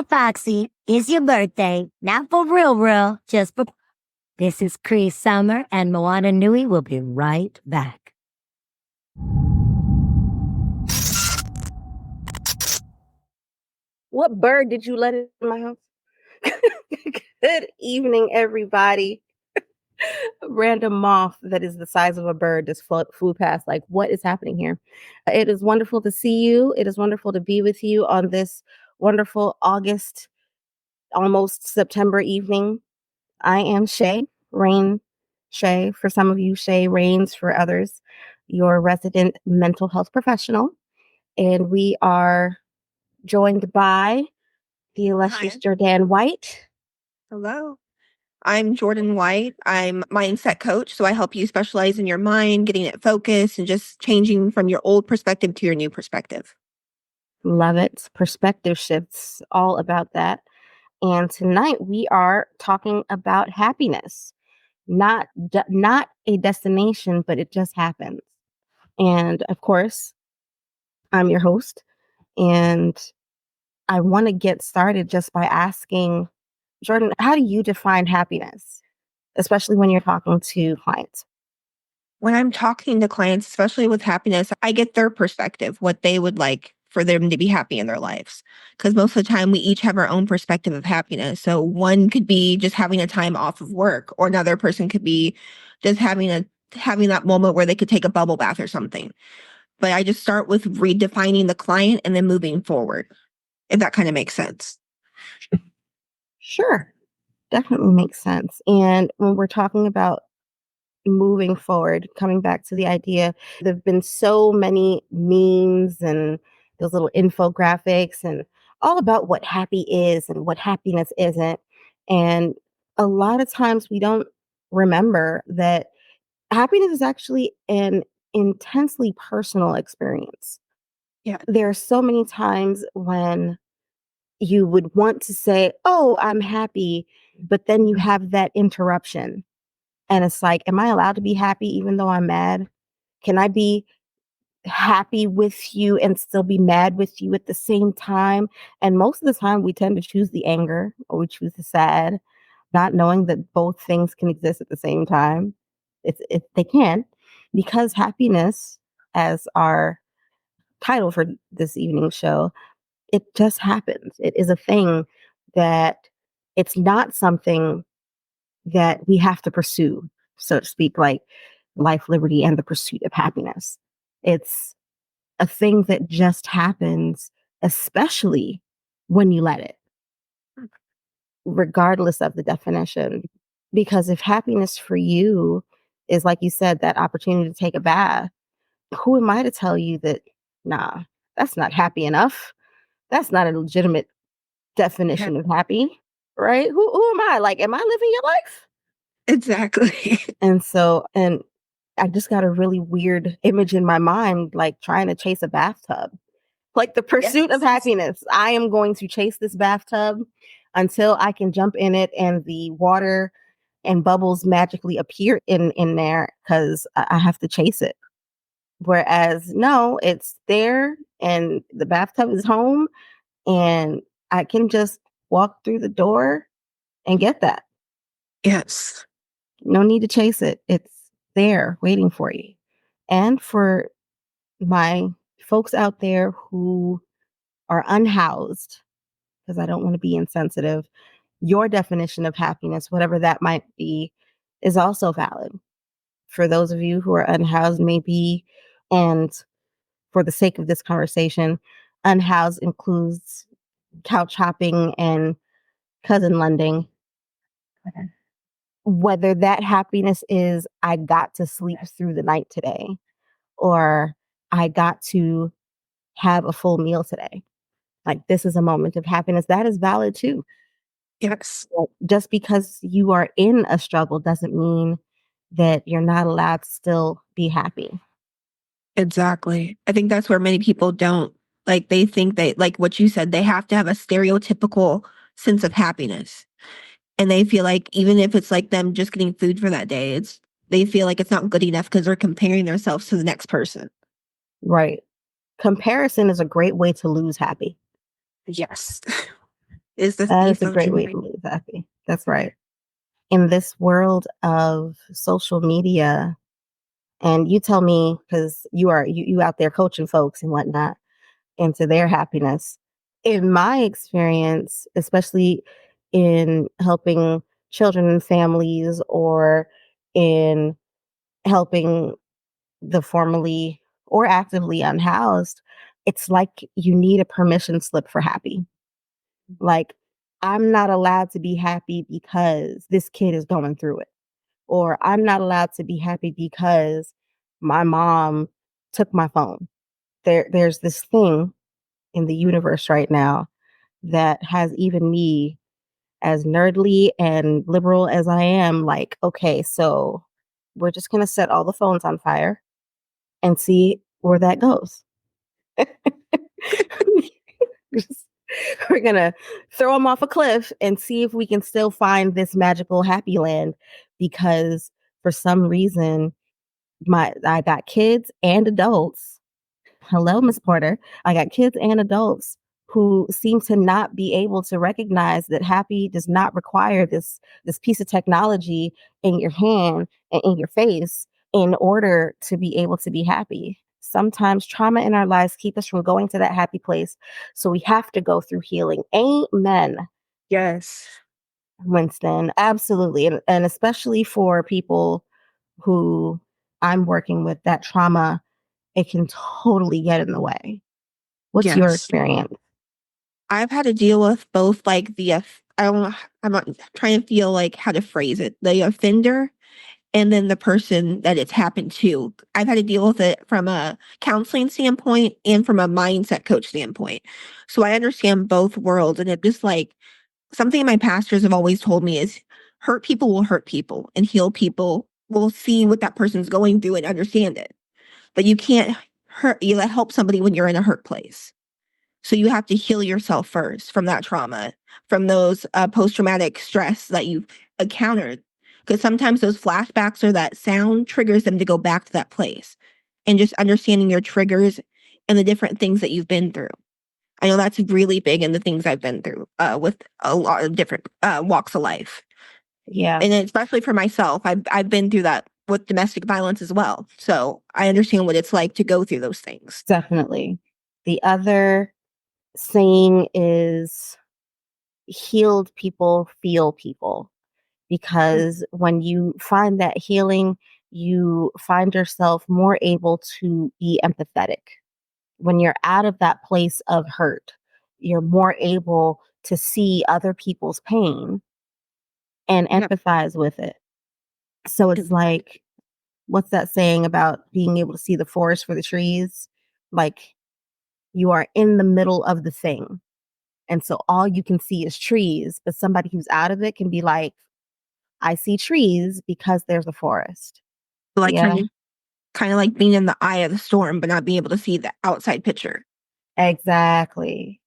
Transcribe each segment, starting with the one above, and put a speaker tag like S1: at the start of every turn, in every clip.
S1: Yo, Foxy, it's your birthday. Not for real, real, just for. This is Cree Summer, and Moana Nui will be right back.
S2: What bird did you let in my house? Good evening, everybody. Random moth that is the size of a bird just flew past. Like, what is happening here? It is wonderful to see you. It is wonderful to be with you on this wonderful August, almost September evening. I am Shae, Shae. For some of you, Shae Rains for others, your resident mental health professional. And we are joined by the illustrious Jordane White.
S3: Hello. I'm Jordane White. I'm a mindset coach. So I help you specialize in your mind, getting it focused, and just changing from your old perspective to your new perspective.
S2: Love it. Perspective shifts, all about that. And tonight we are talking about happiness, not a destination, but it just happens. And of course, I'm your host, and I want to get started just by asking Jordane, how do you define happiness, especially when you're talking to clients?
S3: When I'm talking to clients, especially with happiness, I get their perspective, what they would like for them to be happy in their lives. Because most of the time, we each have our own perspective of happiness. So one could be just having a time off of work, or another person could be just having that moment where they could take a bubble bath or something. But I just start with redefining the client and then moving forward, if that kind of makes sense.
S2: Sure. Definitely makes sense. And when we're talking about moving forward, coming back to the idea, there have been so many memes and those little infographics and all about what happy is and what happiness isn't. And a lot of times we don't remember that happiness is actually an intensely personal experience.
S3: Yeah.
S2: There are so many times when you would want to say, "Oh, I'm happy," but then you have that interruption. And it's like, am I allowed to be happy even though I'm mad? Can I be happy with you and still be mad with you at the same time? And most of the time, we tend to choose the anger or we choose the sad, not knowing that both things can exist at the same time. They can, because happiness, as our title for this evening's show, it just happens. It is a thing that it's not something that we have to pursue, so to speak, like life, liberty, and the pursuit of happiness. It's a thing that just happens, especially when you let it, regardless of the definition. Because if happiness for you is, like you said, that opportunity to take a bath, who am I to tell you that, nah, that's not happy enough? That's not a legitimate definition of happy, right? Who am I? Like, am I living your life?
S3: Exactly.
S2: And I just got a really weird image in my mind, like trying to chase a bathtub, like the pursuit of happiness. I am going to chase this bathtub until I can jump in it and the water and bubbles magically appear in there because I have to chase it. Whereas no, it's there and the bathtub is home and I can just walk through the door and get that.
S3: Yes.
S2: No need to chase it. It's there waiting for you. And for my folks out there who are unhoused, because I don't want to be insensitive, your definition of happiness, whatever that might be, is also valid. For those of you who are unhoused, maybe, and for the sake of this conversation, unhoused includes couch hopping and cousin lending. Okay. Whether that happiness is, I got to sleep through the night today, or I got to have a full meal today. Like, this is a moment of happiness. That is valid too.
S3: Yes.
S2: Just because you are in a struggle doesn't mean that you're not allowed to still be happy.
S3: Exactly. I think that's where many people don't, like, they think they, like what you said, they have to have a stereotypical sense of happiness. And they feel like even if it's like them just getting food for that day, they feel like it's not good enough because they're comparing themselves to the next person.
S2: Right. Comparison is a great way to lose happy.
S3: Yes. is the
S2: That is
S3: thief
S2: a
S3: of
S2: great way
S3: joy.
S2: to live happy. That's right. In this world of social media, and you tell me, because you out there coaching folks and whatnot into their happiness. In my experience, especially in helping children and families or in helping the formerly or actively unhoused, it's like you need a permission slip for happy. Like, I'm not allowed to be happy because this kid is going through it. Or I'm not allowed to be happy because my mom took my phone. There's this thing in the universe right now that has even me, as nerdly and liberal as I am, like, okay, so we're just going to set all the phones on fire and see where that goes. Just- we're going to throw them off a cliff and see if we can still find this magical happy land, because for some reason I got kids and adults. Hello, Miss Porter. I got kids and adults who seem to not be able to recognize that happy does not require this piece of technology in your hand and in your face in order to be able to be happy. Sometimes trauma in our lives keep us from going to that happy place. So we have to go through healing. Amen,
S3: Yes.
S2: Winston. Absolutely. And especially for people who I'm working with, that trauma, it can totally get in the way. What's your
S3: Yes.
S2: experience?
S3: I've had to deal with both like I don't know, I'm not trying to feel like how to phrase it, the offender and then the person that it's happened to. I've had to deal with it from a counseling standpoint and from a mindset coach standpoint. So I understand both worlds. And it just like something my pastors have always told me is hurt people will hurt people and heal people will see what that person's going through and understand it. But you can't help somebody when you're in a hurt place. So you have to heal yourself first from that trauma, from those post-traumatic stress that you've encountered. Because sometimes those flashbacks or that sound triggers them to go back to that place. And just understanding your triggers and the different things that you've been through. I know that's really big in the things I've been through with a lot of different walks of life.
S2: Yeah,
S3: And especially for myself, I've been through that with domestic violence as well. So I understand what it's like to go through those things.
S2: definitely. The other saying is healed people feel people, because when you find that healing, you find yourself more able to be empathetic. When you're out of that place of hurt, you're more able to see other people's pain and
S3: Yep.
S2: empathize with it. So it's like, what's that saying about being able to see the forest for the trees? Like, you are in the middle of the thing. And so all you can see is trees, but somebody who's out of it can be like, I see trees because there's a forest.
S3: Like
S2: Yeah,
S3: kind of like being in the eye of the storm, but not being able to see the outside picture.
S2: exactly.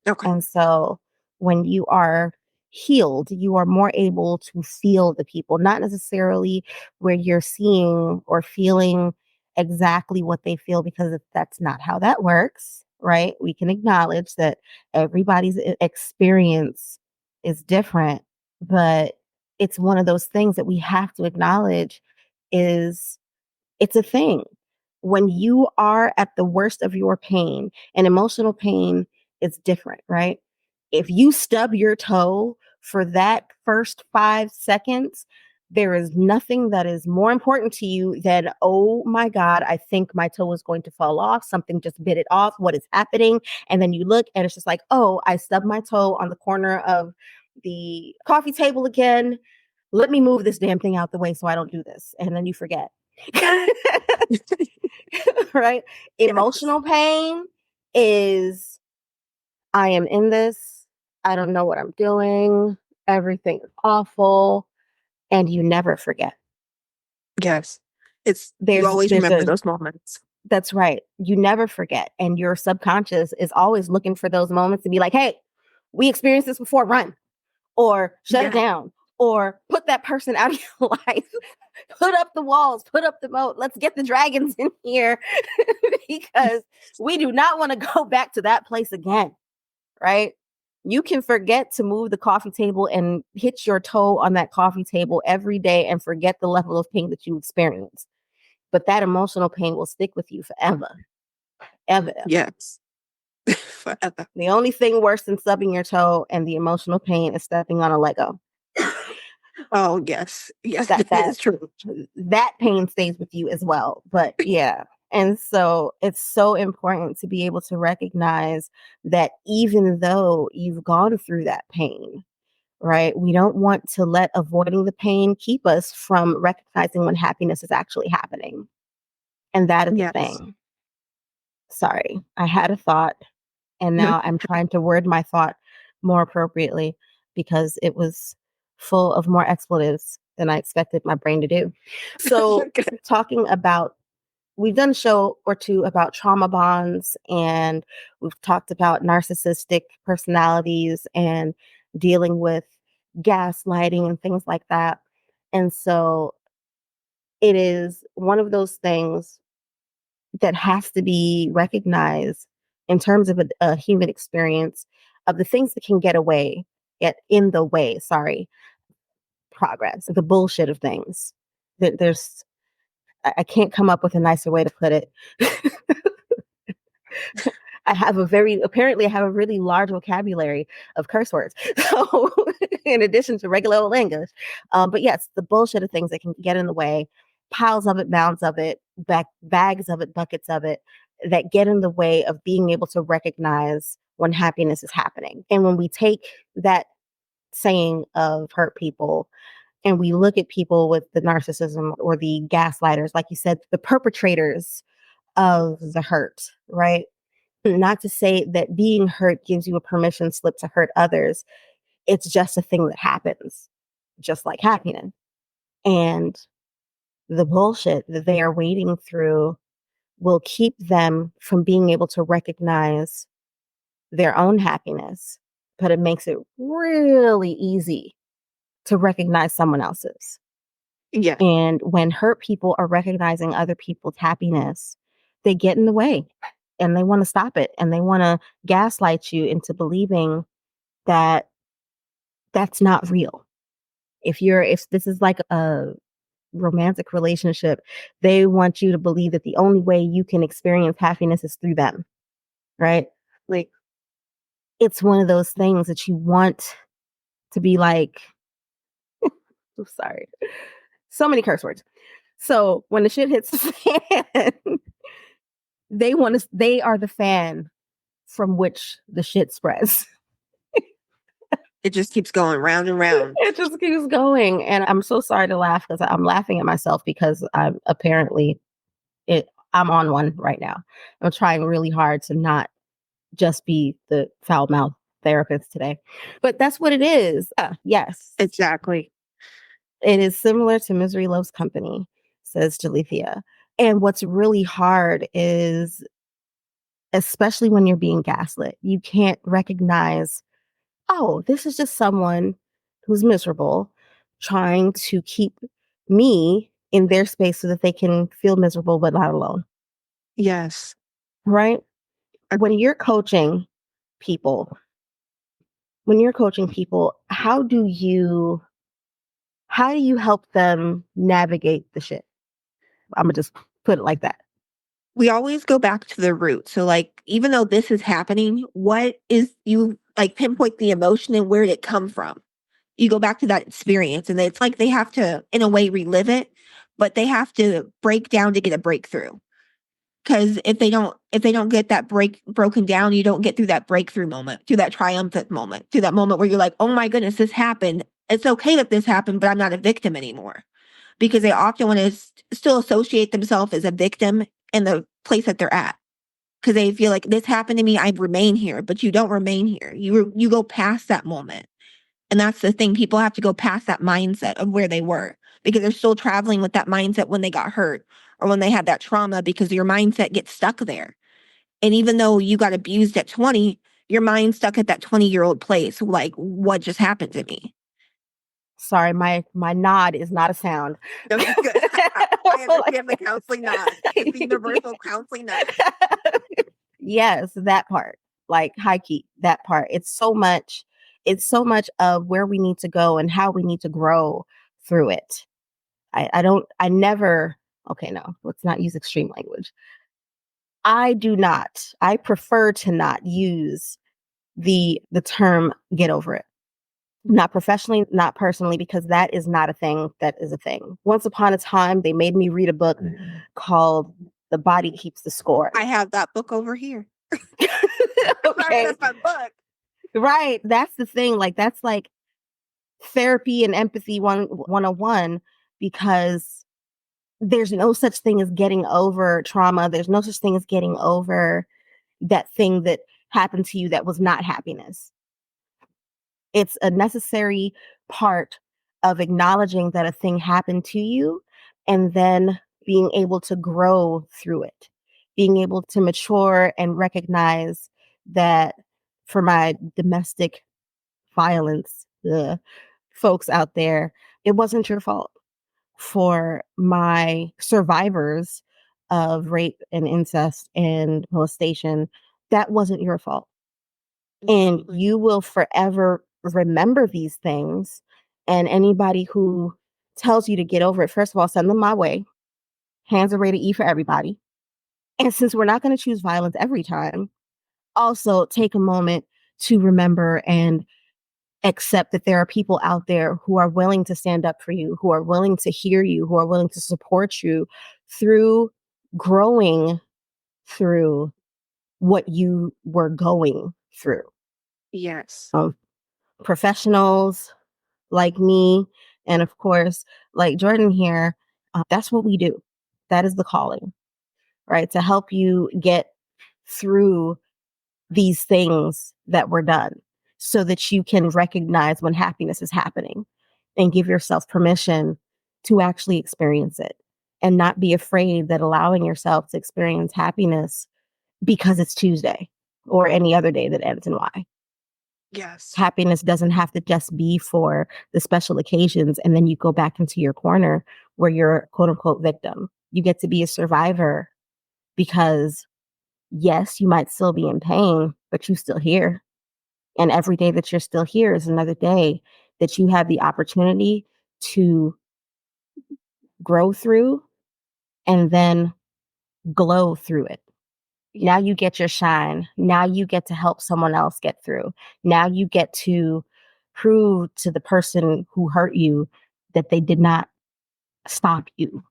S3: Okay.
S2: And so when you are healed, you are more able to feel the people, not necessarily where you're seeing or feeling exactly what they feel, because that's not how that works, right? We can acknowledge that everybody's experience is different, but it's one of those things that we have to acknowledge is it's a thing. When you are at the worst of your pain, and emotional pain is different, right? If you stub your toe for that first 5 seconds, there is nothing that is more important to you than, oh my God, I think my toe is going to fall off. Something just bit it off. What is happening? And then you look and it's just like, oh, I stubbed my toe on the corner of the coffee table again. Let me move this damn thing out the way so I don't do this. And then you forget. Right?
S3: Yes.
S2: Emotional pain is, I am in this. I don't know what I'm doing. Everything is awful. And you never forget.
S3: Yes. It's you always
S2: There's
S3: remember
S2: a
S3: those moments.
S2: That's right. You never forget. And your subconscious is always looking for those moments to be like, hey, we experienced this before, run. Or shut it
S3: Yeah.
S2: down, or put that person out of your life, put up the walls, put up the moat. Let's get the dragons in here because we do not want to go back to that place again. Right? You can forget to move the coffee table and hit your toe on that coffee table every day and forget the level of pain that you experience. But that emotional pain will stick with you forever. Ever.
S3: Yes. Forever.
S2: The only thing worse than stubbing your toe and the emotional pain is stepping on a Lego.
S3: Oh, yes. Yes,
S2: That
S3: that is true.
S2: That pain stays with you as well. But yeah. And so it's so important to be able to recognize that even though you've gone through that pain, right? We don't want to let avoiding the pain keep us from recognizing when happiness is actually happening. And that is the
S3: Yes.
S2: thing. Sorry, I had a thought and
S3: No.
S2: now I'm trying to word my thought more appropriately because it was full of more expletives than I expected my brain to do. So, talking about, we've done a show or two about trauma bonds, and we've talked about narcissistic personalities and dealing with gaslighting and things like that. And so, it is one of those things that has to be recognized in terms of a human experience of the things that can get in the way, progress, the bullshit of things. That there's, I can't come up with a nicer way to put it. Apparently I have a really large vocabulary of curse words. So in addition to regular old English. But yes, the bullshit of things that can get in the way, piles of it, mounds of it, bags of it, buckets of it, that get in the way of being able to recognize when happiness is happening. And when we take that saying of hurt people and we look at people with the narcissism or the gaslighters, like you said, the perpetrators of the hurt, right? Not to say that being hurt gives you a permission slip to hurt others. It's just a thing that happens, just like happiness. And the bullshit that they are wading through will keep them from being able to recognize their own happiness, but it makes it really easy to recognize someone else's.
S3: Yeah.
S2: And when hurt people are recognizing other people's happiness, they get in the way and they want to stop it and they want to gaslight you into believing that that's not real. If this is like a romantic relationship, they want you to believe that the only way you can experience happiness is through them, right? Like, it's one of those things that you want to be like, I'm sorry, so many curse words. So when the shit hits the fan, they are the fan from which the shit spreads.
S3: It just keeps going round and round.
S2: It just keeps going. And I'm so sorry to laugh because I'm laughing at myself because I'm on one right now. I'm trying really hard to not just be the foul mouth therapist today. But that's what it is. Yes.
S3: Exactly.
S2: It is similar to Misery Loves Company, says Jalethea. And what's really hard is, especially when you're being gaslit, you can't recognize, oh, this is just someone who's miserable trying to keep me in their space so that they can feel miserable but not alone.
S3: Yes.
S2: Right? When you're coaching people, how do you help them navigate the shit? I'm gonna just put it like that.
S3: We always go back to the root. So like, even though this is happening, what is you like pinpoint the emotion and where did it come from? You go back to that experience and it's like they have to, in a way, relive it, but they have to break down to get a breakthrough. Because if they don't get that broken down, you don't get through that breakthrough moment, through that triumphant moment, through that moment where you're like, oh my goodness, this happened. It's okay that this happened, but I'm not a victim anymore. Because they often want to still associate themselves as a victim in the place that they're at. Because they feel like this happened to me, I remain here, but you don't remain here. You go past that moment. And that's the thing. People have to go past that mindset of where they were because they're still traveling with that mindset when they got hurt or when they had that trauma because your mindset gets stuck there. And even though you got abused at 20, your mind's stuck at that 20-year-old place. Like, what just happened to me?
S2: Sorry, my nod is not a sound.
S3: No, you're good. I understand the counseling nod. It's the universal counseling nod.
S2: Yes, that part. like high key, that part. It's so much of where we need to go and how we need to grow through it. I never, okay, no, let's not use extreme language. I prefer to not use the term get over it. Not professionally, not personally, because that is not a thing. That is a thing. Once upon a time, they made me read a book called The Body Keeps the Score.
S3: I have that book over here.
S2: Okay.
S3: That's my book.
S2: Right. That's the thing. Like, that's like therapy and empathy 101, because there's no such thing as getting over trauma. There's no such thing as getting over that thing that happened to you that was not happiness. It's a necessary part of acknowledging that a thing happened to you and then being able to grow through it, being able to mature and recognize that for my domestic violence folks out there, it wasn't your fault. For my survivors of rape and incest and molestation, that wasn't your fault. And you will forever remember these things. And anybody who tells you to get over it, first of all, send them my way. Hands are rated E for everybody. And since we're not going to choose violence every time, also take a moment to remember and accept that there are people out there who are willing to stand up for you, who are willing to hear you, who are willing to support you through growing through what you were going through.
S3: Yes.
S2: Professionals like me, and of course, like Jordane here, that's what we do. That is the calling, right? To help you get through these things that were done so that you can recognize when happiness is happening and give yourself permission to actually experience it and not be afraid that allowing yourself to experience happiness because it's Tuesday or any other day that ends in Y.
S3: Yes.
S2: Happiness doesn't have to just be for the special occasions and then you go back into your corner where you're quote unquote victim. You get to be a survivor because yes, you might still be in pain, but you're still here. And every day that you're still here is another day that you have the opportunity to grow through and then glow through it. Now you get your shine. Now you get to help someone else get through. Now you get to prove to the person who hurt you that they did not stop you,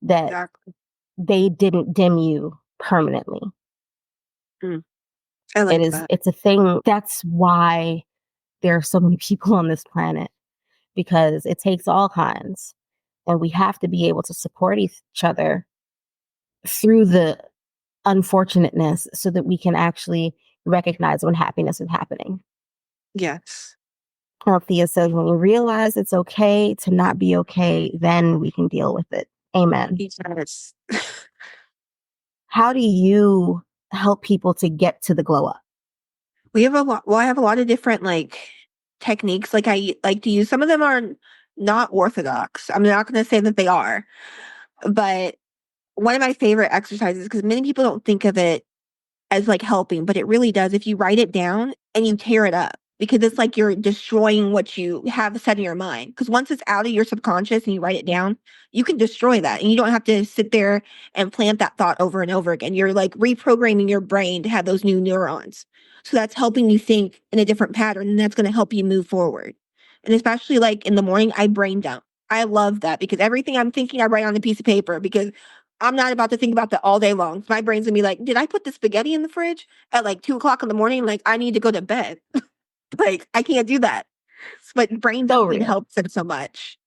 S2: that
S3: Exactly.
S2: they didn't dim you permanently.
S3: I like that.
S2: It's a thing. That's why there are so many people on this planet, because it takes all kinds. And we have to be able to support each other through the unfortunateness so that we can actually recognize when happiness is happening.
S3: Yes.
S2: Althea says, when we realize it's okay to not be okay, then we can deal with it. Amen.
S3: Yes.
S2: How do you help people to get to the glow up?
S3: We have a lot. Well, I have a lot of different techniques. Like I like to use. Some of them are not orthodox. I'm not going to say that they are, but one of my favorite exercises, because many people don't think of it as helping, but it really does. If you write it down and you tear it up, because it's like you're destroying what you have set in your mind. Because once it's out of your subconscious and you write it down, you can destroy that. And you don't have to sit there and plant that thought over and over again. You're reprogramming your brain to have those new neurons. So that's helping you think in a different pattern, and that's going to help you move forward. And especially in the morning, I brain dump. I love that because everything I'm thinking, I write on a piece of paper because I'm not about to think about that all day long. My brain's gonna be like, did I put the spaghetti in the fridge at 2 o'clock in the morning? I need to go to bed. I can't do that. But brain dumping helps it so much.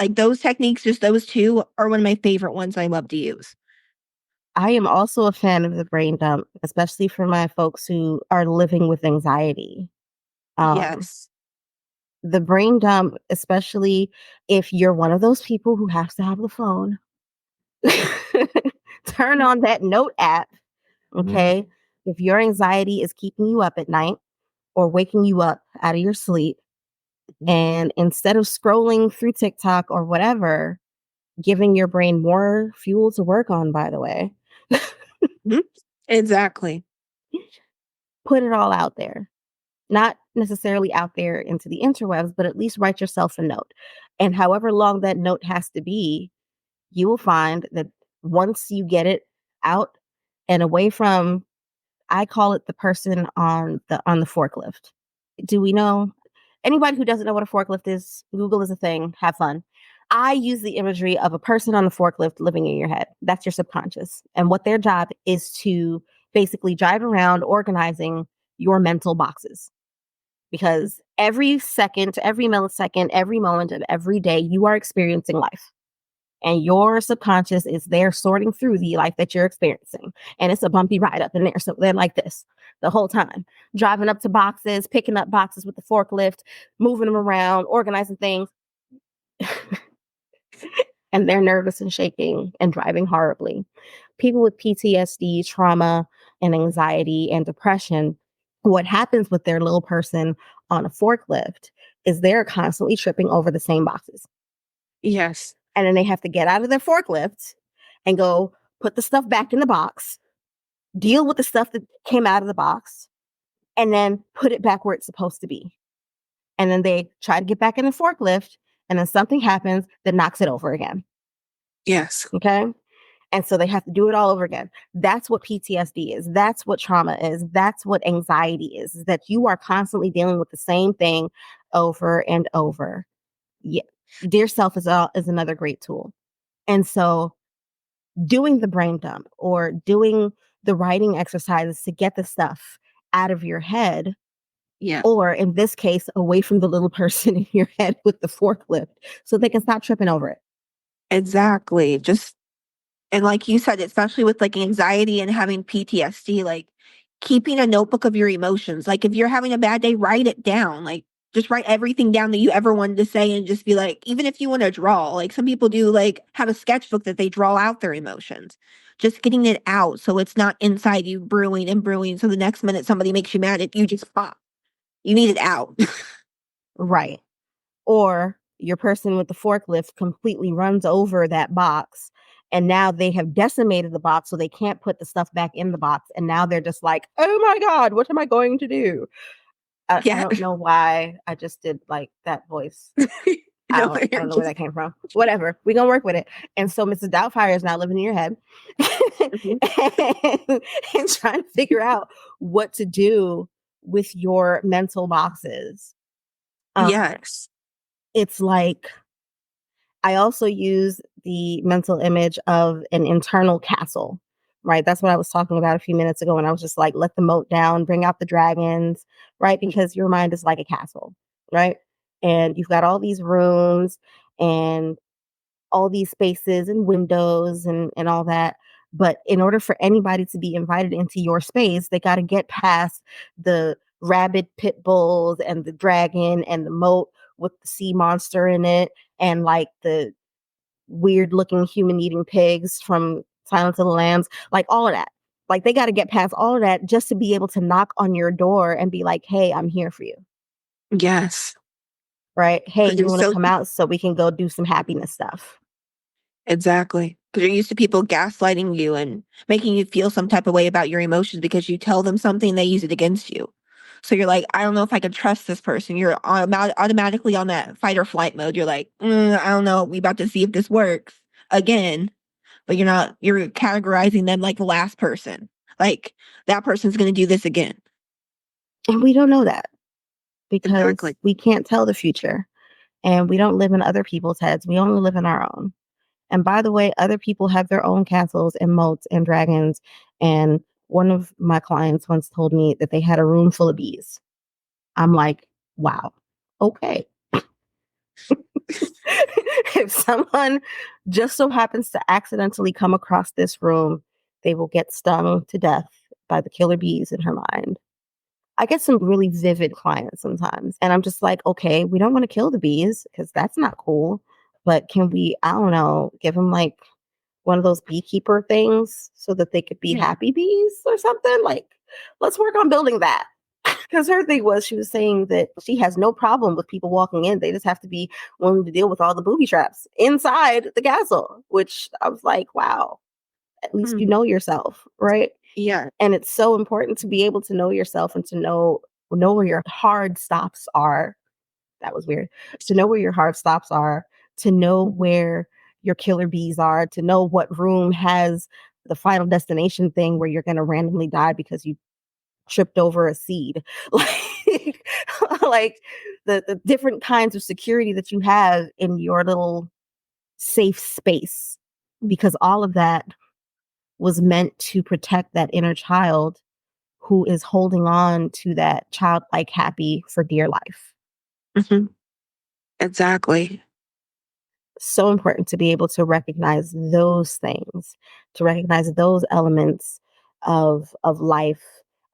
S3: Those techniques, just those two, are one of my favorite ones I love to use.
S2: I am also a fan of the brain dump, especially for my folks who are living with anxiety.
S3: Yes.
S2: The brain dump, especially if you're one of those people who has to have the phone, turn on that note app. Okay. If your anxiety is keeping you up at night or waking you up out of your sleep, and instead of scrolling through TikTok or whatever, giving your brain more fuel to work on, by the way.
S3: Exactly.
S2: put it all out there. Not necessarily out there into the interwebs, but at least write yourself a note. And however long that note has to be, you will find that once you get it out and away from, I call it the person on the forklift. Do we know? Anybody who doesn't know what a forklift is, Google is a thing. Have fun. I use the imagery of a person on the forklift living in your head. That's your subconscious. And what their job is to basically drive around organizing your mental boxes. Because every second, every millisecond, every moment of every day, you are experiencing life. And your subconscious is there sorting through the life that you're experiencing. And it's a bumpy ride up in there. So they're like this the whole time, driving up to boxes, picking up boxes with the forklift, moving them around, organizing things. And they're nervous and shaking and driving horribly. People with PTSD, trauma, and anxiety and depression, what happens with their little person on a forklift is they're constantly tripping over the same boxes.
S3: Yes.
S2: And then they have to get out of their forklift and go put the stuff back in the box, deal with the stuff that came out of the box, and then put it back where it's supposed to be. And then they try to get back in the forklift, and then something happens that knocks it over again.
S3: Yes.
S2: Okay. And so they have to do it all over again. That's what PTSD is. That's what trauma is. That's what anxiety is that you are constantly dealing with the same thing over and over. Yeah. Dear Self is another great tool. And so doing the brain dump or doing the writing exercises to get the stuff out of your head, or in this case, away from the little person in your head with the forklift so they can stop tripping over it.
S3: Exactly. And like you said, especially with like anxiety and having PTSD, like keeping a notebook of your emotions. Like if you're having a bad day, write it down. Like just write everything down that you ever wanted to say and just be like, even if you want to draw, like some people do, like have a sketchbook that they draw out their emotions. Just getting it out so it's not inside you brewing and brewing. So the next minute somebody makes you mad, you just pop. You need it out.
S2: Right. Or your person with the forklift completely runs over that box and now they have decimated the box so they can't put the stuff back in the box. And now they're just like, oh my God, what am I going to do? I don't know why I just did like that voice. I don't know where that came from. Whatever. We're going to work with it. And so Mrs. Doubtfire is now living in your head and trying to figure out what to do with your mental boxes.
S3: Yes.
S2: It's like, I also use the mental image of an internal castle, right? That's what I was talking about a few minutes ago. And I was just like, let the moat down, bring out the dragons, right? Because your mind is like a castle, right? And you've got all these rooms and all these spaces and windows and all that. But in order for anybody to be invited into your space, they got to get past the rabid pit bulls and the dragon and the moat with the sea monster in it and like the weird looking human eating pigs from Silence of the Lambs, like all of that. Like they got to get past all of that just to be able to knock on your door and be like, hey, I'm here for you.
S3: Yes.
S2: Right. Hey, you want to come out so we can go do some happiness stuff.
S3: Exactly. Because you're used to people gaslighting you and making you feel some type of way about your emotions because you tell them something, they use it against you. So you're like, I don't know if I can trust this person. You're automatically on that fight or flight mode. You're like, I don't know. We about to see if this works again. But you're categorizing them like the last person. Like that person's going to do this again.
S2: And we don't know that because we can't tell the future and we don't live in other people's heads. We only live in our own. And by the way, other people have their own castles and moats and dragons. And one of my clients once told me that they had a room full of bees. I'm like, wow, okay. If someone just so happens to accidentally come across this room, they will get stung to death by the killer bees in her mind. I get some really vivid clients sometimes. And I'm just like, okay, we don't want to kill the bees because that's not cool. But can we, I don't know, give them like one of those beekeeper things so that they could be happy bees or something? Like, let's work on building that. Because her thing was, she was saying that she has no problem with people walking in. They just have to be willing to deal with all the booby traps inside the castle, which I was like, wow, at least you know yourself, right?
S3: Yeah.
S2: And it's so important to be able to know yourself and to know where your hard stops are. That was weird. To know where your hard stops are, to know where your killer bees are, to know what room has the final destination thing where you're going to randomly die because you tripped over a seed. Like, like the different kinds of security that you have in your little safe space, because all of that was meant to protect that inner child who is holding on to that childlike happy for dear life.
S3: Hmm. Exactly.
S2: So important to be able to recognize those things, to recognize those elements of life,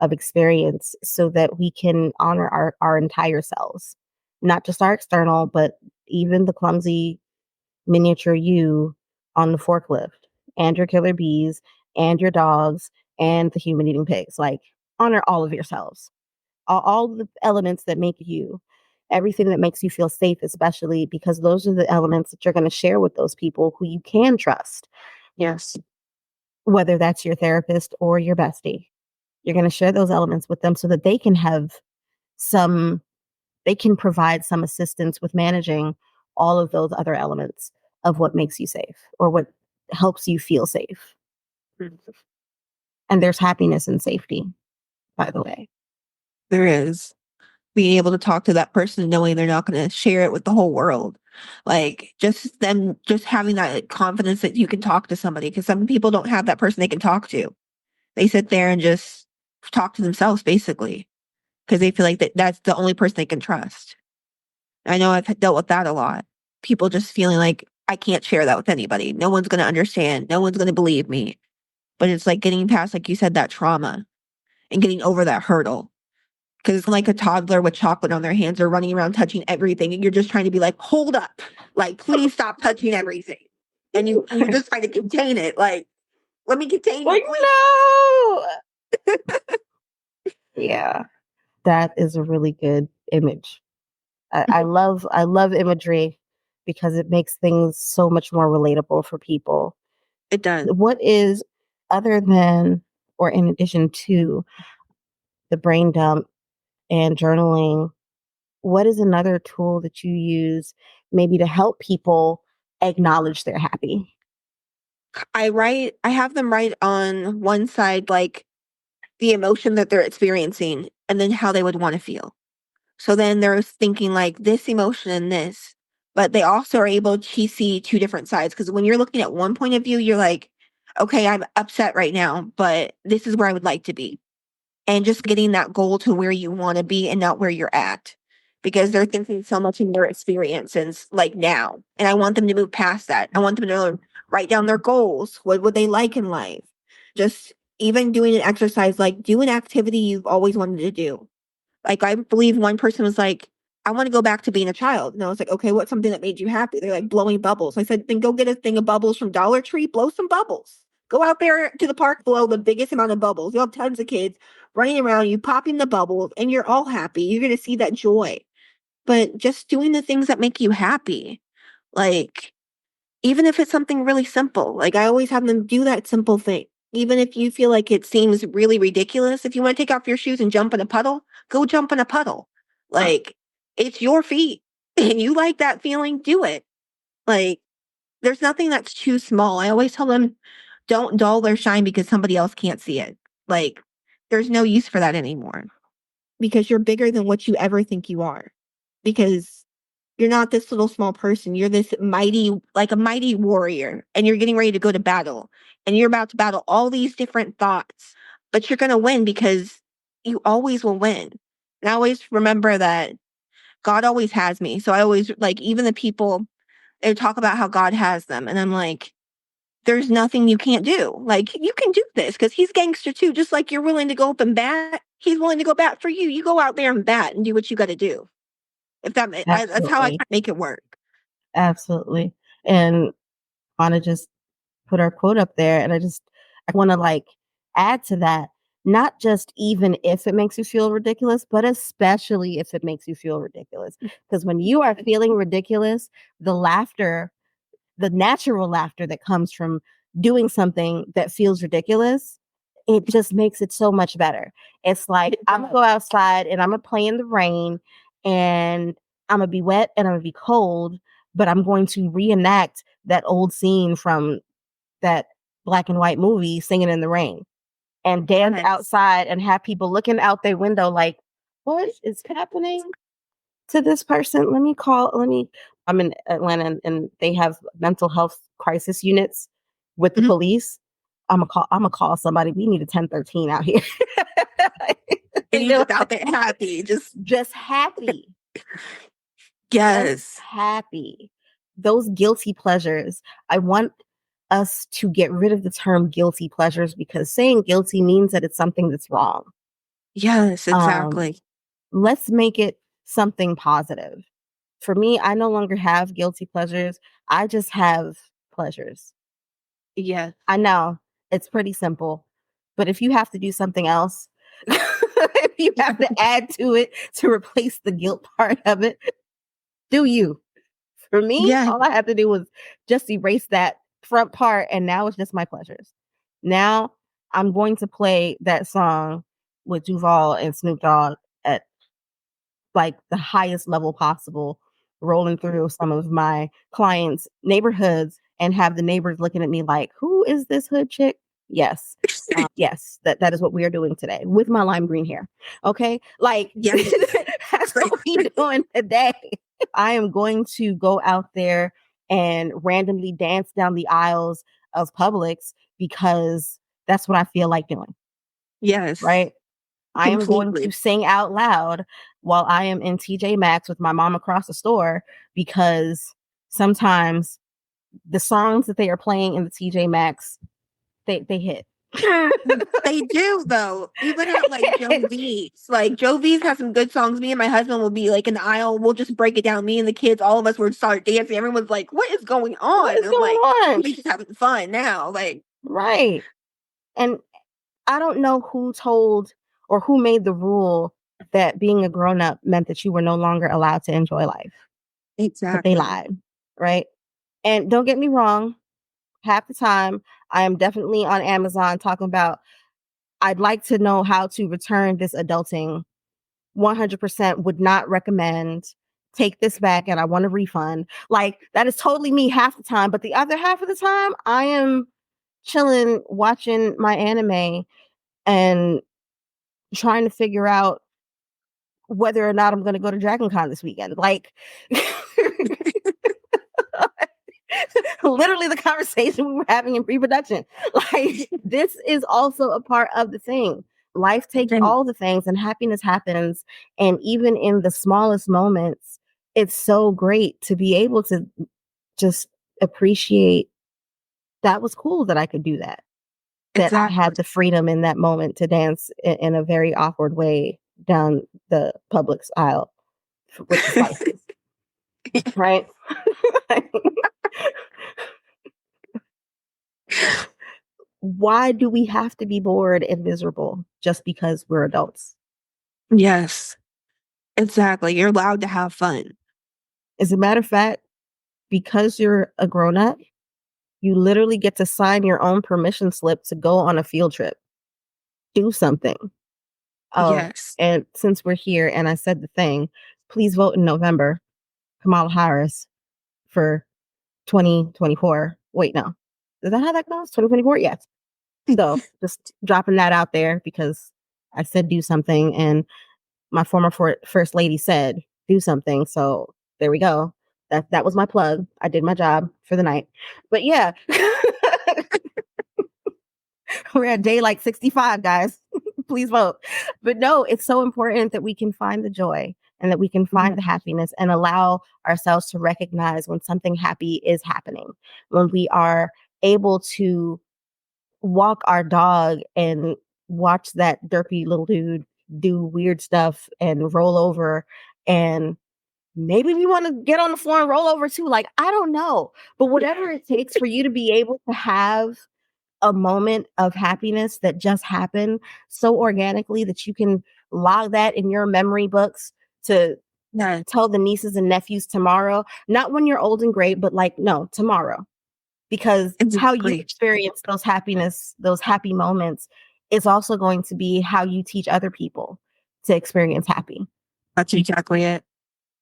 S2: of experience, so that we can honor our entire selves, not just our external, but even the clumsy miniature you on the forklift, and your killer bees, and your dogs, and the human eating pigs. Like, honor all of yourselves, all the elements that make you, everything that makes you feel safe, especially because those are the elements that you're going to share with those people who you can trust.
S3: Yes.
S2: Whether that's your therapist or your bestie, you're going to share those elements with them so that they can have some, they can provide some assistance with managing all of those other elements of what makes you safe or what helps you feel safe. And there's happiness and safety, by the way.
S3: There is. Being able to talk to that person knowing they're not going to share it with the whole world. Like just them, just having that confidence that you can talk to somebody, because some people don't have that person they can talk to. They sit there and just talk to themselves basically because they feel like that's the only person they can trust. I know I've dealt with that a lot. People just feeling like I can't share that with anybody. No one's going to understand. No one's going to believe me. But it's like getting past, like you said, that trauma and getting over that hurdle. Because it's like a toddler with chocolate on their hands or running around touching everything. And you're just trying to be like, hold up. Like, please stop touching everything. And you're just trying to contain it. Like, let me contain
S2: Like,
S3: it.
S2: no. Yeah, that is a really good image. I love imagery because it makes things so much more relatable for people.
S3: It does.
S2: What is, other than or in addition to the brain dump and journaling, what is another tool that you use maybe to help people acknowledge they're happy?
S3: I have them write on one side, like the emotion that they're experiencing and then how they would want to feel. So then they're thinking like this emotion and this, but they also are able to see two different sides. Because when you're looking at one point of view, you're like, okay, I'm upset right now, but this is where I would like to be. And just getting that goal to where you want to be and not where you're at. Because they're thinking so much in their experience and like now. And I want them to move past that. I want them to write down their goals. What would they like in life? Just even doing an exercise, like do an activity you've always wanted to do. Like, I believe one person was like, I want to go back to being a child. And I was like, okay, what's something that made you happy? They're like blowing bubbles. I said, then go get a thing of bubbles from Dollar Tree, blow some bubbles. Go out there to the park, blow the biggest amount of bubbles. You'll have tons of kids running around, you popping the bubbles, and you're all happy. You're going to see that joy. But just doing the things that make you happy. Like, even if it's something really simple, like I always have them do that simple thing. Even if you feel like it seems really ridiculous, if you want to take off your shoes and jump in a puddle, go jump in a puddle. Like, it's your feet and you like that feeling, do it. Like, there's nothing that's too small. I always tell them, don't dull their shine because somebody else can't see it. Like, there's no use for that anymore because you're bigger than what you ever think you are. Because you're not this little small person. You're this mighty, like a mighty warrior, and you're getting ready to go to battle. And you're about to battle all these different thoughts, but you're going to win because you always will win. And I always remember that God always has me. So I always like, even the people, they talk about how God has them. And I'm like, there's nothing you can't do. Like, you can do this because he's gangster too. Just like you're willing to go up and bat, he's willing to go bat for you. You go out there and bat and do what you got to do. If that's how I
S2: Absolutely.
S3: make it work.
S2: Absolutely. And I want to just put our quote up there. And I want to like add to that, not just even if it makes you feel ridiculous, but especially if it makes you feel ridiculous. Because when you are feeling ridiculous, the laughter, the natural laughter that comes from doing something that feels ridiculous it just makes it so much better. It's like, I'm going to go outside and I'm going to play in the rain and I'm going to be wet and I'm going to be cold, but I'm going to reenact that old scene from that black and white movie, Singing in the Rain, and dance outside and have people looking out their window like, what is happening to this person? I'm in Atlanta and they have mental health crisis units with the police. I'm gonna call somebody. We need a 1013 out here.
S3: And you just out there happy,
S2: just happy.
S3: Yes.
S2: Just happy. Those guilty pleasures. I want us to get rid of the term guilty pleasures because saying guilty means that it's something that's wrong.
S3: Yes, exactly.
S2: Let's make it something positive. For me, I no longer have guilty pleasures. I just have pleasures.
S3: Yeah.
S2: I know it's pretty simple, but if you have to do something else, if you have to add to it to replace the guilt part of it, do you? For me, all I had to do was just erase that front part, and now it's just my pleasures. Now I'm going to play that song with Duval and Snoop Dogg at like the highest level possible, rolling through some of my clients' neighborhoods and have the neighbors looking at me like, who is this hood chick? Yes. Yes, that is what we are doing today with my lime green hair. Okay. Like, that's what we're doing today. I am going to go out there and randomly dance down the aisles of Publix because that's what I feel like doing.
S3: Yes.
S2: Right. I am going to sing out loud while I am in TJ Maxx with my mom across the store because sometimes the songs that they are playing in the TJ Maxx, they hit.
S3: They do though. Even at like Joe V's. Like Joe V's has some good songs. Me and my husband will be like in the aisle. We'll just break it down. Me and the kids, all of us would start dancing. Everyone's like, "What is going on?"
S2: What is going on?
S3: We just having fun now. Like
S2: right. And I don't know who told or who made the rule that being a grown up meant that you were no longer allowed to enjoy life.
S3: Exactly.
S2: But they lied, right? And don't get me wrong. Half the time, I am definitely on Amazon talking about, I'd like to know how to return this adulting. 100% would not recommend. Take this back and I want a refund. Like, that is totally me half the time. But the other half of the time, I am chilling, watching my anime and trying to figure out whether or not I'm going to go to Dragon Con this weekend. Like, literally the conversation we were having in pre-production. Like, this is also a part of the thing. Life takes all the things and happiness happens. And even in the smallest moments, it's so great to be able to just appreciate that was cool that I could do that. That I had the freedom in that moment to dance in a very awkward way down the Publix aisle with the spices. Right? Why do we have to be bored and miserable just because we're adults?
S3: Yes, exactly. You're allowed to have fun.
S2: As a matter of fact, because you're a grown up, you literally get to sign your own permission slip to go on a field trip. Do something.
S3: Yes.
S2: And since we're here and I said the thing, please vote in November, Kamala Harris for 2024. Wait, no. Is that how that goes? 2024? Yes. So just dropping that out there because I said do something and my former first lady said do something. So there we go. That was my plug. I did my job for the night. But yeah. We're at day like 65, guys. Please vote. But no, it's so important that we can find the joy and that we can find the happiness and allow ourselves to recognize when something happy is happening. When we are able to walk our dog and watch that derpy little dude do weird stuff and roll over, and maybe we want to get on the floor and roll over too. Like, I don't know, but whatever it takes for you to be able to have a moment of happiness that just happened so organically that you can log that in your memory books to tell the nieces and nephews tomorrow, not when you're old and gray, but like, no, tomorrow. Because how you experience those happy moments it's also going to be how you teach other people to experience happy.
S3: That's exactly it.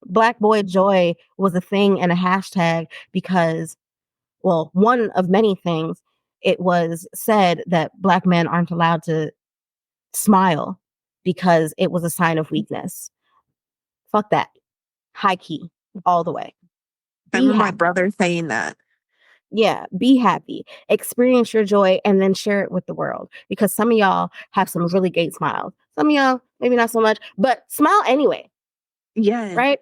S2: Black Boy Joy was a thing and a hashtag because, well, one of many things, it was said that Black men aren't allowed to smile because it was a sign of weakness. Fuck that. High key, all the way.
S3: I remember my brother saying that.
S2: Yeah, be happy, experience your joy, and then share it with the world. Because some of y'all have some really great smiles. Some of y'all, maybe not so much, but smile anyway.
S3: Yeah.
S2: Right?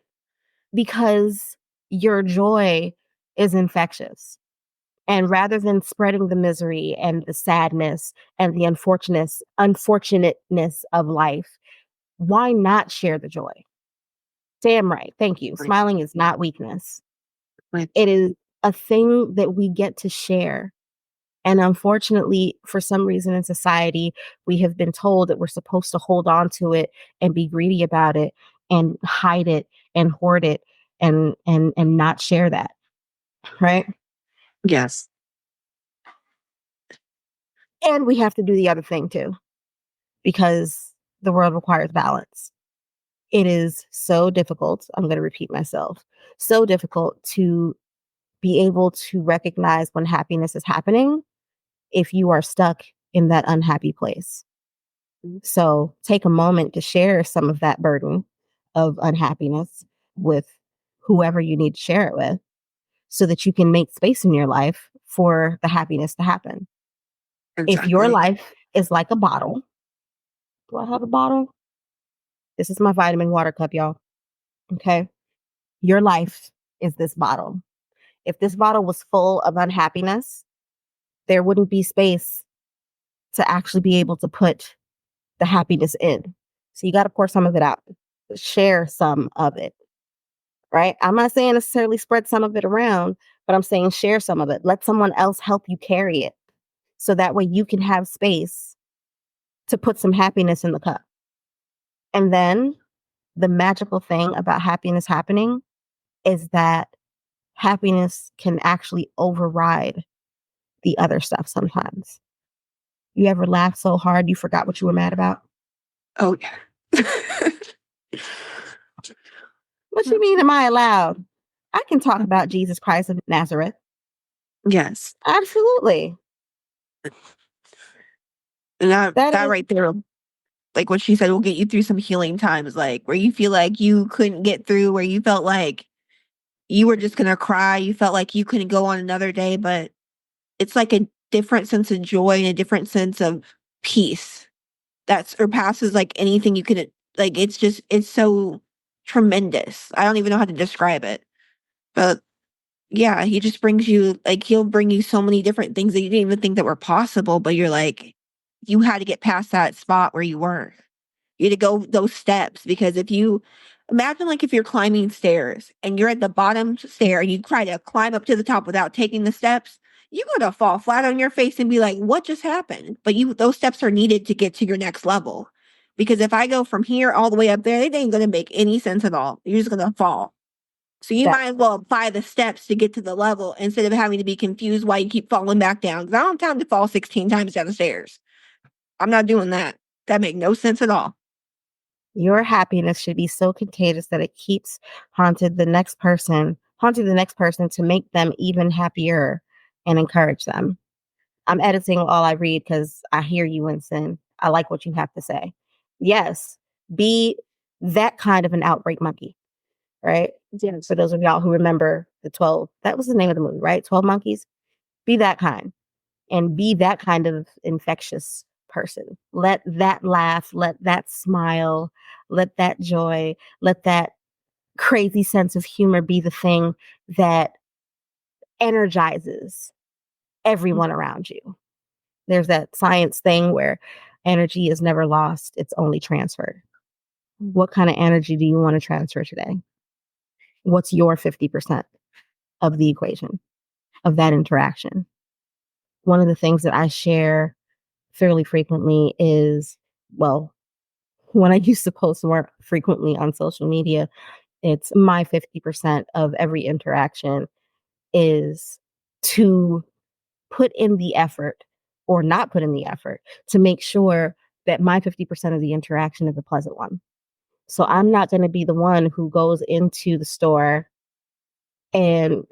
S2: Because your joy is infectious. And rather than spreading the misery and the sadness and the unfortunateness of life, why not share the joy? Damn right. Thank you. Smiling is not weakness. It is a thing that we get to share. And unfortunately, for some reason in society, we have been told that we're supposed to hold on to it and be greedy about it and hide it and hoard it and not share that. Right?
S3: Yes.
S2: And we have to do the other thing too, because the world requires balance. It is so difficult. I'm going to repeat myself. So difficult to be able to recognize when happiness is happening if you are stuck in that unhappy place. So take a moment to share some of that burden of unhappiness with whoever you need to share it with so that you can make space in your life for the happiness to happen.
S3: Exactly.
S2: If your life is like a bottle, do I have a bottle? This is my vitamin water cup, y'all. Okay. Your life is this bottle. If this bottle was full of unhappiness, there wouldn't be space to actually be able to put the happiness in. So you got to pour some of it out, share some of it, right? I'm not saying necessarily spread some of it around, but I'm saying share some of it. Let someone else help you carry it. So that way you can have space to put some happiness in the cup. And then the magical thing about happiness happening is that happiness can actually override the other stuff sometimes. You ever laugh so hard you forgot what you were mad about?
S3: Oh, yeah.
S2: What you mean, am I allowed? I can talk about Jesus Christ of Nazareth.
S3: Yes.
S2: Absolutely.
S3: And that
S2: That is,
S3: right there, like what she said, will get you through some healing times, like where you feel like you couldn't get through, where you felt like you were just going to cry. You felt like you couldn't go on another day, but it's like a different sense of joy and a different sense of peace that surpasses like anything you could, like, it's so tremendous. I don't even know how to describe it, but yeah, he just brings you, like, he'll bring you so many different things that you didn't even think that were possible, but you're like, you had to get past that spot where you were. You had to go those steps, because if you imagine, like, if you're climbing stairs and you're at the bottom stair and you try to climb up to the top without taking the steps, you're going to fall flat on your face and be like, what just happened? But those steps are needed to get to your next level. Because if I go from here all the way up there, it ain't going to make any sense at all. You're just going to fall. So you might as well apply the steps to get to the level instead of having to be confused why you keep falling back down. Because I don't have time to fall 16 times down the stairs. I'm not doing that. That makes no sense at all.
S2: your happiness should be so contagious that it keeps haunting the next person to make them even happier and encourage them. I'm editing all I read because I hear you, Winston. I like what you have to say. Yes, be that kind of an outbreak monkey, right?
S3: Yes.
S2: For those of y'all who remember the 12, that was the name of the movie, right? 12 Monkeys. Be that kind, and be that kind of infectious person. Let that laugh, let that smile, let that joy, let that crazy sense of humor be the thing that energizes everyone around you. There's that science thing where energy is never lost, it's only transferred. What kind of energy do you want to transfer today? What's your 50% of the equation of that interaction? One of the things that I share fairly frequently is, well, when I used to post more frequently on social media, it's my 50% of every interaction is to put in the effort or not put in the effort to make sure that my 50% of the interaction is a pleasant one. So I'm not going to be the one who goes into the store and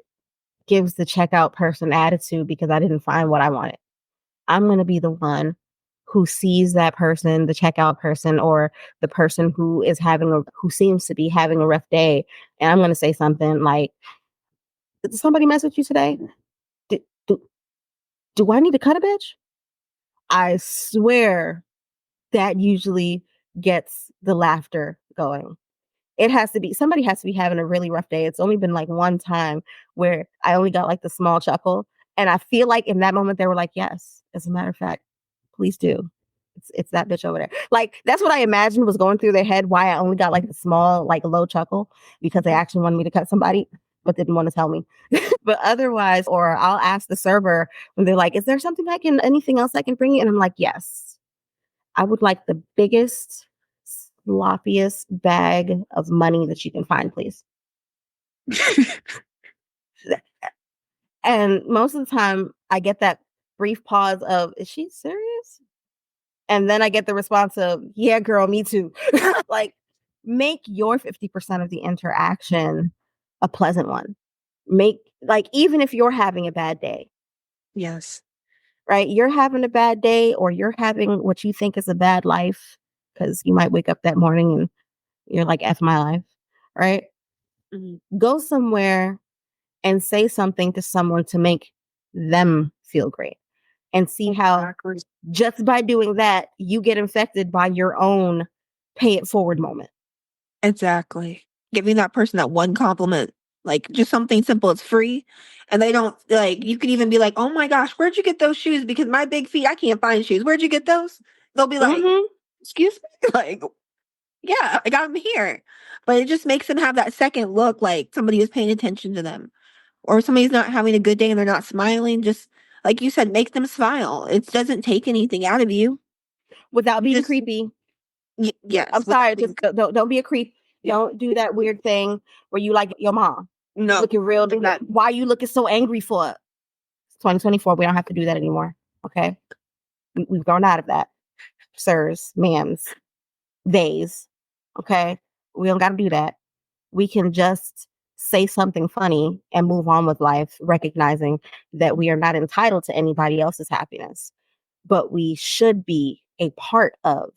S2: gives the checkout person attitude because I didn't find what I wanted. I'm going to be the one who sees that person, the checkout person, or the person who seems to be having a rough day. And I'm going to say something like, did somebody mess with you today? Do, do, do I need to cut a bitch? I swear that usually gets the laughter going. Somebody has to be having a really rough day. It's only been like one time where I only got like the small chuckle. And I feel like in that moment, they were like, yes, as a matter of fact, please do. It's that bitch over there. Like, that's what I imagined was going through their head, why I only got like the small, like low chuckle, because they actually wanted me to cut somebody, but didn't want to tell me. But otherwise, or I'll ask the server when they're like, is there anything else I can bring you? And I'm like, yes, I would like the biggest, sloppiest bag of money that you can find, please. And most of the time I get that brief pause of, is she serious? And then I get the response of, yeah, girl, me too. Like, make your 50% of the interaction a pleasant one. Even if you're having a bad day,
S3: Yes.
S2: right? You're having a bad day, or you're having what you think is a bad life, because you might wake up that morning and you're like, F my life, right?
S3: Mm-hmm.
S2: Go somewhere and say something to someone to make them feel great, and see how just by doing that, you get infected by your own pay it forward moment.
S3: Exactly. Giving that person that one compliment, like just something simple, it's free. And they don't like, you could even be like, oh my gosh, where'd you get those shoes? Because my big feet, I can't find shoes. Where'd you get those? They'll be like, excuse me? Like, yeah, I got them here. But it just makes them have that second look like somebody is paying attention to them. Or somebody's not having a good day and they're not smiling. Just like you said, make them smile. It doesn't take anything out of you.
S2: Without being creepy.
S3: Yes.
S2: I'm sorry, just don't be a creep. Don't do that weird thing where you like your mom.
S3: No.
S2: Looking real. Why are you looking so angry for? It's 2024. We don't have to do that anymore. Okay? We've grown out of that. Sirs, ma'ams, theys. Okay? We don't got to do that. We can just say something funny and move on with life, recognizing that we are not entitled to anybody else's happiness, but we should be a part of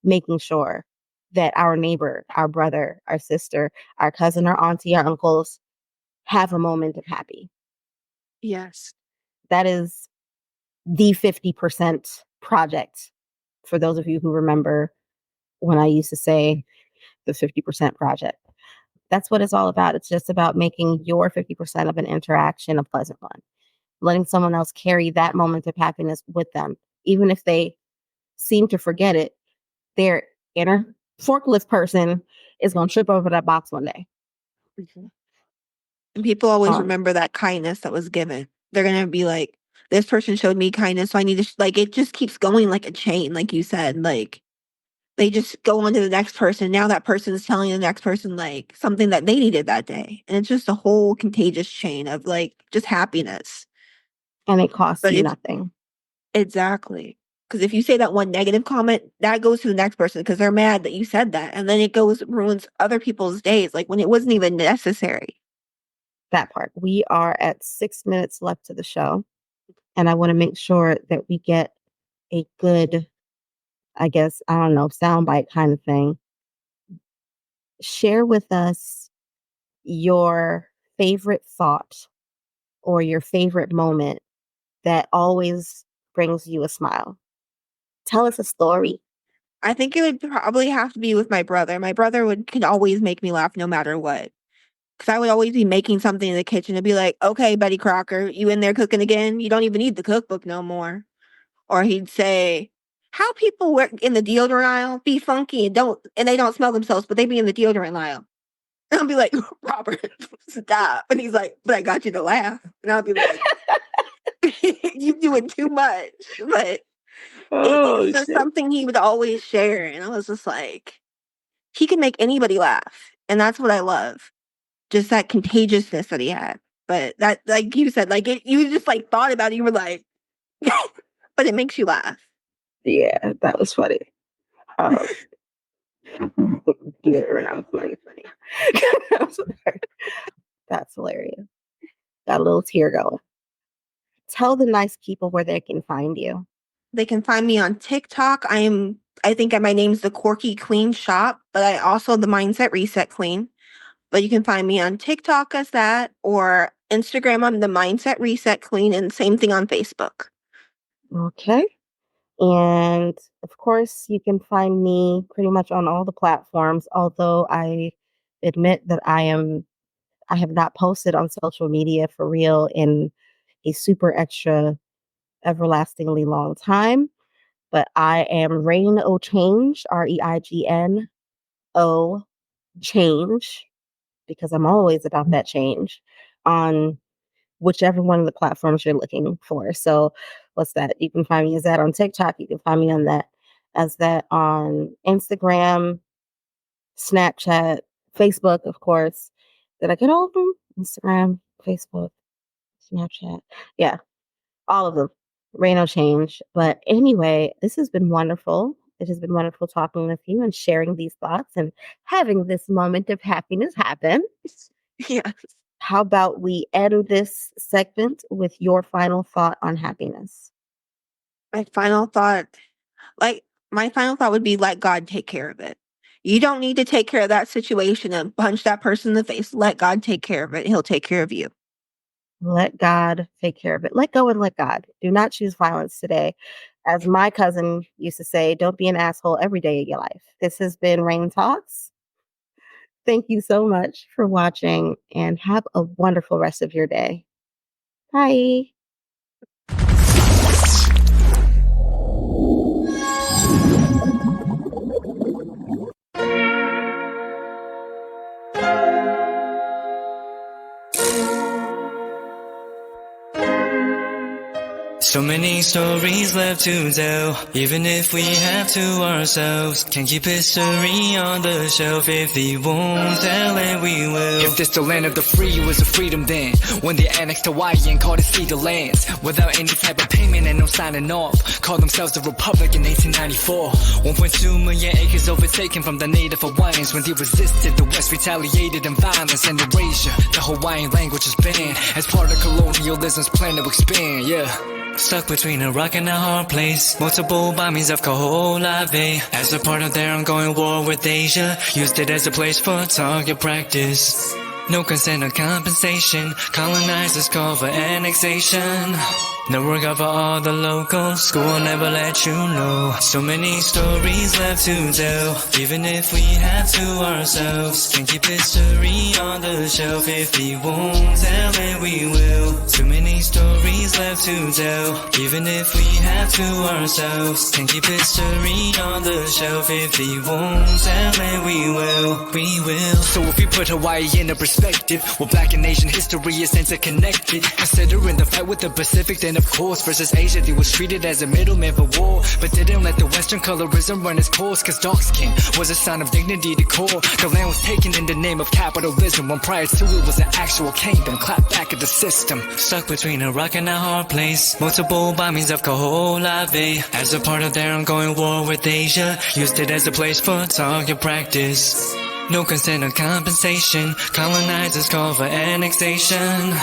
S2: making sure that our neighbor, our brother, our sister, our cousin, our auntie, our uncles have a moment of happy.
S3: Yes.
S2: That is the 50% project. For those of you who remember when I used to say the 50% project, that's what it's all about. It's just about making your 50% of an interaction a pleasant one, letting someone else carry that moment of happiness with them, even if they seem to forget it. Their inner forklift person is going to trip over that box one day.
S3: Mm-hmm. And people always remember that kindness that was given. They're going to be like, this person showed me kindness, so I need to, like, it just keeps going like a chain, like you said. Like, they just go on to the next person. Now that person is telling the next person, like, something that they needed that day. And it's just a whole contagious chain of, like, just happiness.
S2: And it costs you nothing.
S3: Exactly. Because if you say that one negative comment, that goes to the next person because they're mad that you said that. And then it ruins other people's days, like when it wasn't even necessary.
S2: That part. We are at 6 minutes left to the show. And I want to make sure that we get a good, I guess, I don't know, soundbite kind of thing. Share with us your favorite thought or your favorite moment that always brings you a smile. Tell us a story.
S3: I think it would probably have to be with my brother. My brother could always make me laugh no matter what. Because I would always be making something in the kitchen and be like, okay, Betty Crocker, you in there cooking again? You don't even need the cookbook no more. Or he'd say, how people work in the deodorant aisle be funky and they don't smell themselves, but they be in the deodorant aisle. And I'll be like, Robert, stop. And he's like, but I got you to laugh. And I'll be like, you doing too much. But it's just something he would always share. And I was just like, he can make anybody laugh. And that's what I love. Just that contagiousness that he had. But that, like you said, like you just like thought about it. You were like, but it makes you laugh.
S2: Yeah, that was funny. Computer, and I'm funny. I'm sorry. That's hilarious. Got a little tear going. Tell the nice people where they can find you.
S3: They can find me on TikTok. I think my name's the Quirky Queen Shop, but I also the Mindset Reset Queen. But you can find me on TikTok as that, or Instagram, I'm the Mindset Reset Queen, and same thing on Facebook.
S2: Okay. And of course, you can find me pretty much on all the platforms, although I admit that I have not posted on social media for real in a super extra everlastingly long time. But I am Reign O Change, REIGNO Change, because I'm always about that change on whichever one of the platforms you're looking for. So what's that? You can find me as that on TikTok. You can find me on that as that on Instagram, Snapchat, Facebook, of course. Did I get all of them? Instagram, Facebook, Snapchat. Yeah, all of them. Rain change. But anyway, this has been wonderful. It has been wonderful talking with you and sharing these thoughts and having this moment of happiness happen.
S3: Yes.
S2: How about we end this segment with your final thought on happiness?
S3: My final thought would be let God take care of it. You don't need to take care of that situation and punch that person in the face. Let God take care of it. He'll take care of you.
S2: Let God take care of it. Let go and let God. Do not choose violence today. As my cousin used to say, don't be an asshole every day of your life. This has been Rain Talks. Thank you so much for watching and have a wonderful rest of your day. Bye.
S4: So many stories left to tell, even if we have to ourselves. Can keep history on the shelf. If we won't tell it, we will.
S5: If this the land of the free, it was a freedom then. When they annexed Hawaii and called it Cedar Lands, without any type of payment and no signing off. Called themselves the Republic in 1894. 1.2 million acres overtaken from the native Hawaiians. When they resisted, the West retaliated in violence and erasure. The Hawaiian language is banned as part of colonialism's plan to expand, yeah.
S4: Stuck between a rock and a hard place. Multiple bombings of Kaho'olawe as a part of their ongoing war with Asia. Used it as a place for target practice. No consent or compensation. Colonizers call for annexation. No regard for all the locals. School will never let you know. So many stories left to tell, even if we have to ourselves. Can keep history on the shelf. If we won't tell it, we will. Too many stories left to tell, even if we have to ourselves. Can keep history on the shelf. If we won't tell it, we will. We will.
S5: So if we put Hawaii into perspective, well, Black and Asian history is interconnected. Considering the fight with the Pacific, then of course versus Asia, they was treated as a middleman for war, but didn't let the Western colorism run its course. Cause dark skin was a sign of dignity to core. The land was taken in the name of capitalism, when prior to it was an actual kingdom. Clap back at the system.
S4: Stuck between a rock and a hard place. Multiple bombings of Kaho'olawe as a part of their ongoing war with Asia. Used it as a place for target practice. No consent or compensation. Colonizers call for annexation.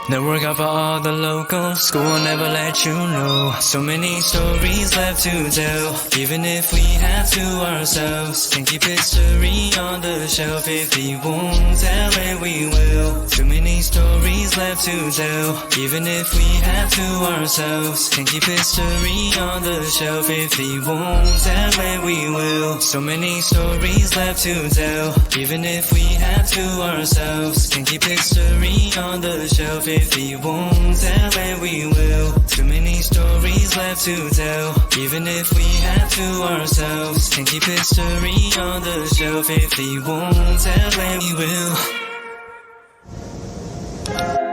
S4: No regard for all the locals. School will never let you know. So many stories left to tell, even if we have to ourselves. Can keep history on the shelf. If we won't tell it, we will. Too many stories left to tell, even if we have to ourselves. Can keep history on the shelf. If we won't tell it, we will. So many stories left to tell, even if we have to ourselves. Can keep history on the shelf. If we won't tell it, we will. Too many stories left to tell, even if we have to ourselves. Can keep history on the shelf. If we won't tell it, we will.